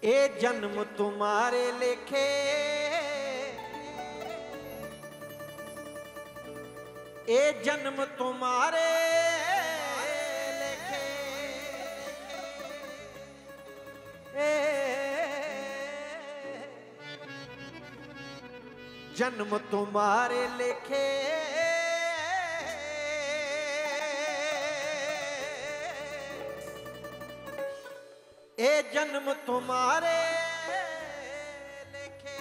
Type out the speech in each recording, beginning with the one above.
ए जन्म तुम्हारे लेखे, ए जन्म तुम्हारे लेखे, ए जन्म तुम्हारे लेखे, ए जन्म तुम्हारे लेखे।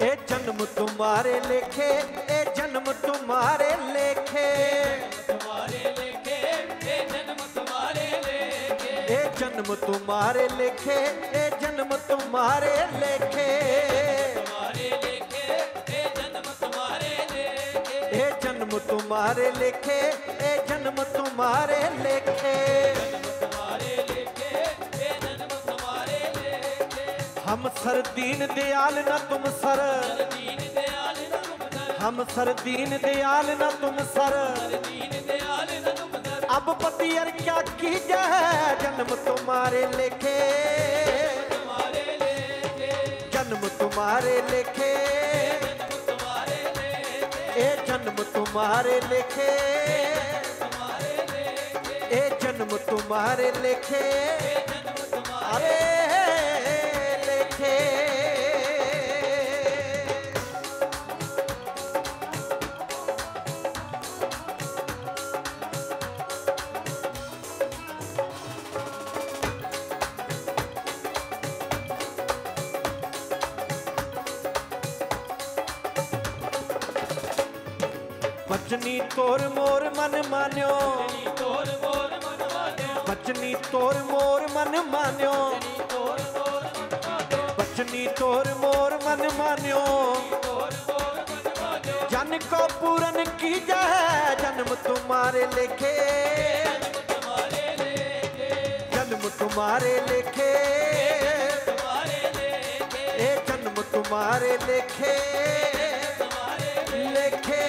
ए जन्म तुम्हारे लेखे, ए जन्म तुम्हारे लेखे, तुम्हारे लेखे, ए जन्म तुम्हारे लेखे, ए जन्म तुम्हारे लेखे, ए जन्म तुम्हारे लेखे, तुम्हारे लेखे, ए जन्म तुम्हारे लेखे, ए जन्म तुम्हारे लेखे, ए जन्म तुम्हारे लेखे। तुम्हारे लेखे, ए जन्म तुम्हारे लेखे। हम सर दीन दयाल न तुम सर, दीन दयाल न तुम दर, हम सर दीन दयाल न तुम सर, दीन दयाल न तुम दर। अब पतियर क्या कीजे, जन्म तुम्हारे लेखे, तुम्हारे लेखे, जन्म तुम्हारे लेखे, जन्म तुम्हारे लेखे, ए जन्म तुम्हारे लेखे, तुम्हारे लेखे, ए जन्म तुम्हारे लेखे, जन्म तुम्हारे अरे लेखे। बचनी तोर मोर मन मान्यो, तोर मोर मन मान्यो, बचनी तोर मोर मन मान्यो, तोर मोर मन मान्यो, बचनी तोर मोर मन मान्यो, तोर मोर मन मान्यो। जन को पूरन की जाए, जन्म तुम्हारे लेखे, तुम्हारे लेखे, जन्म तुम्हारे लेखे, तुम्हारे लेखे, ए जन्म तुम्हारे लेखे, तुम्हारे लेखे।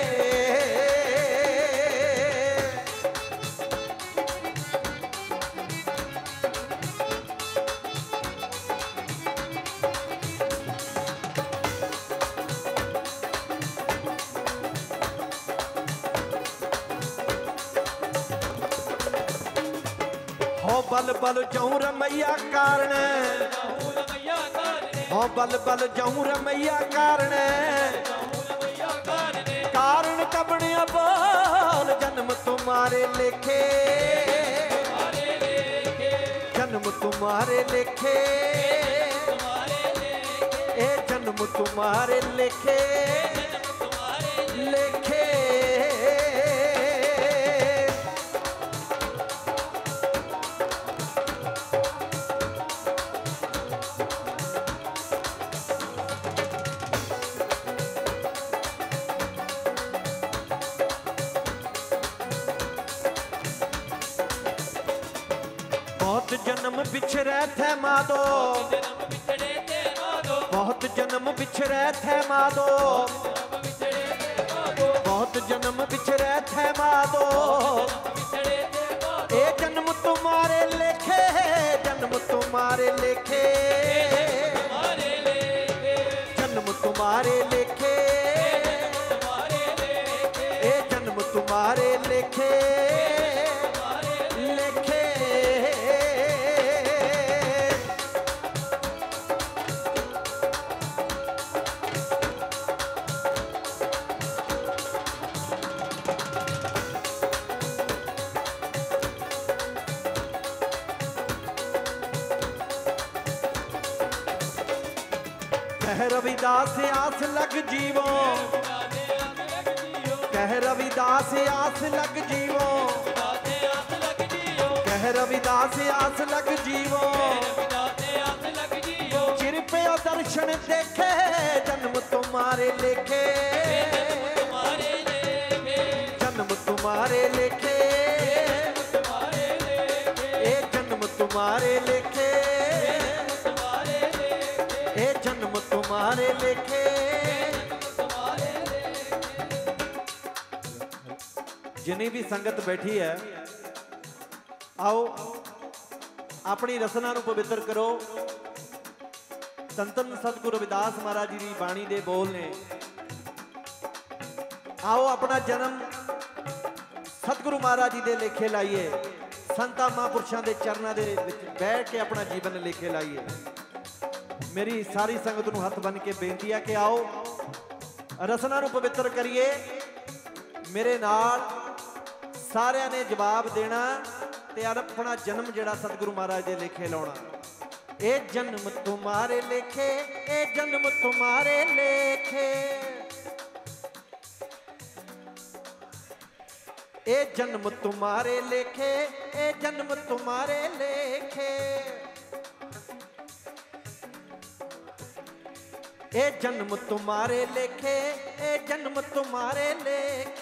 हो बल बल जाऊं रमैया कारण, जाऊं रमैया कारणे, हो बल बल जाऊं रमैया कारण, जाऊं रमैया कारणे। कारण कबड़िया बोल, जन्म तुम्हारे लेखे, तुम्हारे लेखे, जन्म तुम्हारे लेखे, तुम्हारे लेखे, ए जन्म तुम्हारे लेखे, जन्म तुम्हारे लेखे। बहुत जन्म बिछड़े थे मादो, जन्म बिछड़े थे माधो, बहुत जन्म बिछड़े थे मादो, जन्म बिछड़े थे माधो, बहुत जन्म बिछड़े थे मादो, बिछड़े थे माधो। ए जन्म तुम्हारे लेखे, जन्म तुम्हारे लेखे, तुम्हारे लेखे, जन्म तुम्हारे लेखे, तुम्हारे लेखे, ए जन्म तुम्हारे लेखे, लेखे। कह रविदास आस लग जीवो, कह रविदास आस लग जीवो, कह रविदास आस लग जीवो। चिर पे दर्शन देखे जन्म तुम्हारे लेखे, जन्म तुम्हारे लेखे, ए जन्म तुम्हारे लेखे, ए जन्म तुम्हारे लेखे। जिन्नी भी संगत बैठी है, आओ अपनी रसना नूं पवित्र करो। धन धन सतगुरु रविदास महाराज जी की बाणी दे बोल ने। आओ अपना जन्म सतगुरु महाराज जी दे लेखे लाइए, संतां महापुरुषां दे चरनां दे विच बैठ के अपना जीवन लेखे लाइए। मेरी सारी संगत नूं हथ बन के बेनती है कि आओ रसना नूं पवित्र करिए। मेरे नाल सारिਆਂ ने जवाब देना ते अपना जन्म जिहड़ा सतगुरु महाराज दे लेखे लाउणा। ए जन्म तुम्हारे लेखे, ए जन्म तुम्हारे लेखे, ए जन्म तुम्हारे लेखे, ए जन्म तुम्हारे लेखे, ए जन्म तुम्हारे लेखे, ए जन्म तुम्हारे लेखे,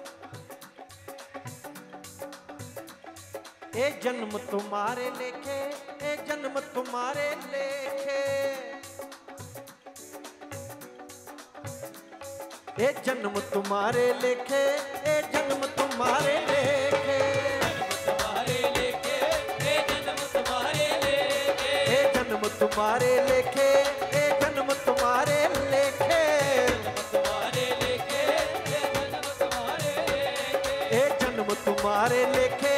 ए जन्म तुम्हारे लेखे, ए जन्म तुम्हारे लेखे, ए जन्म तुम्हारे लेखे, ए जन्म तुम्हारे लेखे, ए जन्म तुम्हारे लेखे, ए जन्म तुम्हारे लेखे, ए जन्म तुम्हारे लेखे, तुम्हारे लेखे, ए जन्म तुम्हारे लेखे, ए जन्म तुम्हारे लेखे,